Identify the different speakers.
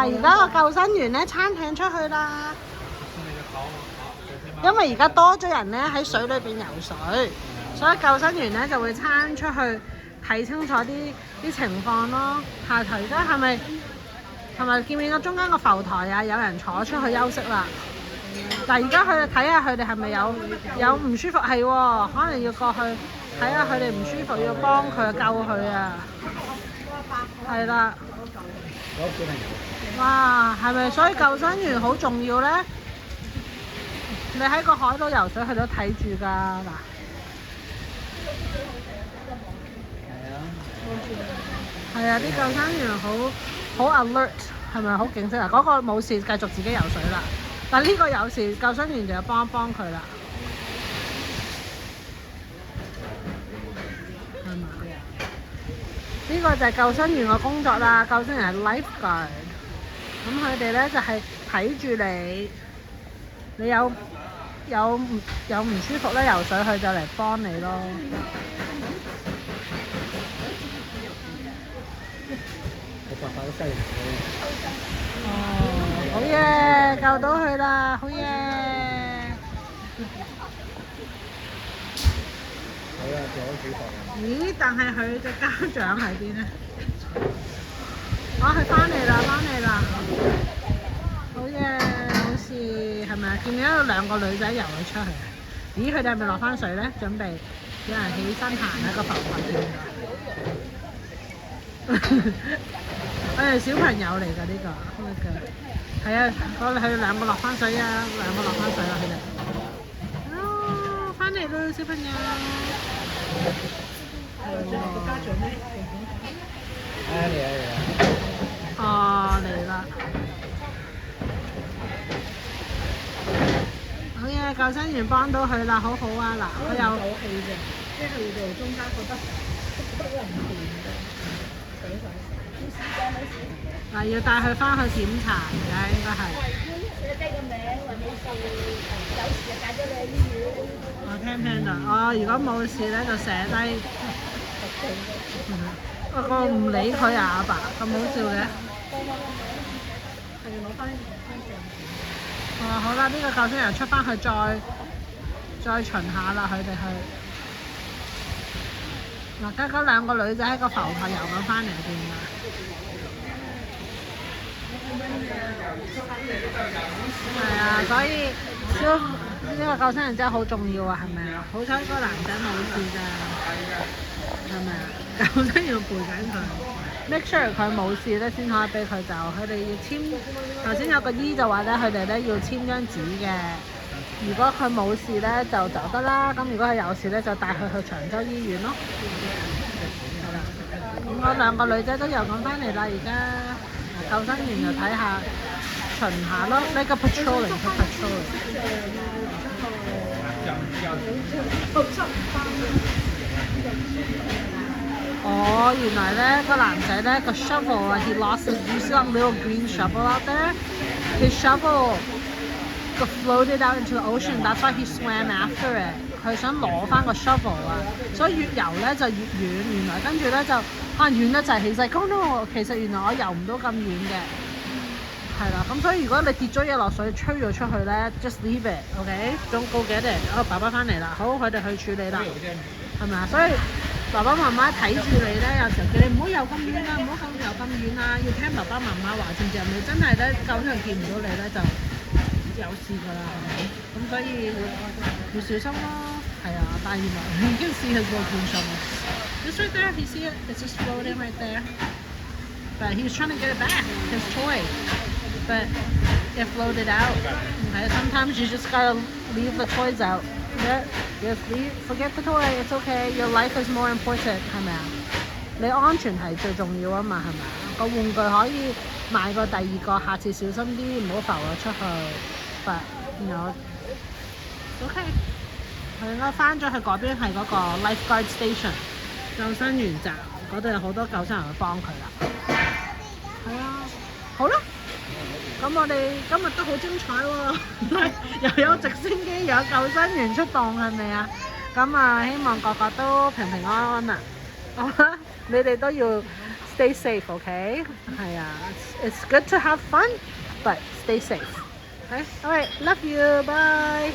Speaker 1: 而家個救生員咧撐艇出去啦，因為而家多咗人咧喺水裏邊游水，所以救生員咧就會撐出去睇清楚啲情況咯。下頭而家係咪見唔見到中間個浮台啊？有人坐出去休息啦。嗱，而家佢哋睇下佢哋係咪有唔舒服？係喎，可能要過去睇下佢哋唔舒服，要幫佢救佢啊。係啦。哇，係咪？所以救生員好重要咧？你喺個海度游水，佢都睇住㗎嗱。係啊，啲救生員好 alert， 係咪好警惕啊？嗰個冇事，繼續自己游水啦。但呢個有事，救生員就要幫佢啦。係咪？呢個就係救生員嘅工作啦。救生員係 lifeguard， 咁佢哋咧就係睇住你有唔舒服咧游水，佢就嚟幫你咯。哦，好嘢，救到佢啦，好嘢！
Speaker 2: 好啦，仲有幾個。
Speaker 1: 咦？但係佢隻家長喺邊咧？佢翻嚟啦！好嘢，好似係咪啊？見到有兩個女仔游咗出去。咦？佢哋係咪落翻水咧？準備有人起身行喺個浮台邊㗎。佢係小朋友嚟㗎呢個，係啊，佢哋兩個落翻水啊，兩個落翻水啦佢哋。啊，翻嚟啦小朋友。
Speaker 3: 即係個家長咧。
Speaker 2: 嚟啊！
Speaker 1: 哦，嚟啦！好嘢，救生員幫到佢啦，好好啊！嗱，佢有
Speaker 3: 有氣嘅，即係佢哋中間覺得唔掂嘅，水上。
Speaker 1: 嗱，要帶佢翻去檢查嘅應該係。
Speaker 3: 寫低個名，話冇事，有事就帶咗你去醫院。
Speaker 1: 我聽到，如果冇事咧就寫低。不過唔理佢啊，阿爸咁好笑嘅。
Speaker 3: 係攞翻
Speaker 1: 好啦，呢個救生員出翻去再巡下啦，佢哋去。嗱，而家兩個女仔喺個浮台游緊翻嚟見㗎。係啊，所以呢個救生員真係好重要啊，係咪啊？好彩個男仔冇事咋，係咪啊？救生員要陪緊佢 ，make sure 佢冇事咧先可以俾佢走。佢哋要簽，頭先有個姨就話咧，佢哋咧要簽張紙嘅。如果佢冇事咧就走得啦，咁如果佢有事咧就帶佢去長洲醫院咯。係啦，咁嗰兩個女仔都游緊翻嚟啦，而家救生員就睇下巡下咯，呢個 patrolling。哦，原來咧個男仔咧個 shovel 啊 ，he lost it. You see that little green shovel out there? His shovel got floated out into the ocean. That's why he swam after it. 佢想攞翻個 shovel 啊，所以越游咧就越遠。原來跟住咧就可能遠得滯，其實講到其實原來我游唔到咁遠嘅。係啦，咁所以如果你跌咗嘢落水，吹咗出去咧 ，just leave it，OK？Don't go get it。爸爸翻嚟啦，好，佢哋去處理啦，係咪啊？所以爸爸媽媽睇住你咧，有時候叫你唔好游咁遠啊，唔好游咁遠啊，要聽爸爸媽媽話，甚至係咪真係咧救生員見唔到你咧就有事㗎啦，係咪？咁所以要小心咯，係啊，但係原來已經試佢過半數。It's right there, you see it? It's just floating right there. But he was trying to get it back, his toy. But it floated out. Okay, sometimes you just gotta leave the toys out. Yeah, just forget the toy. It's okay. Your life is more important. 係咪啊？你安全係最重要啊嘛，係咪啊？個玩具可以買個第二個，下次小心啲，唔好浮咗出去。But OK， 佢應該翻咗去嗰邊係嗰個 lifeguard station 救生員站，嗰度有好多救生員去幫佢啦。係啊，好啦。咁我哋今日都好精彩喎，又有直升機，又有救生員出動，係咪啊？咁啊，希望個個都平平安安啊！好啦，你哋都要 stay safe, okay? It's good to have fun, but stay safe. Okay? All right. Love you. Bye.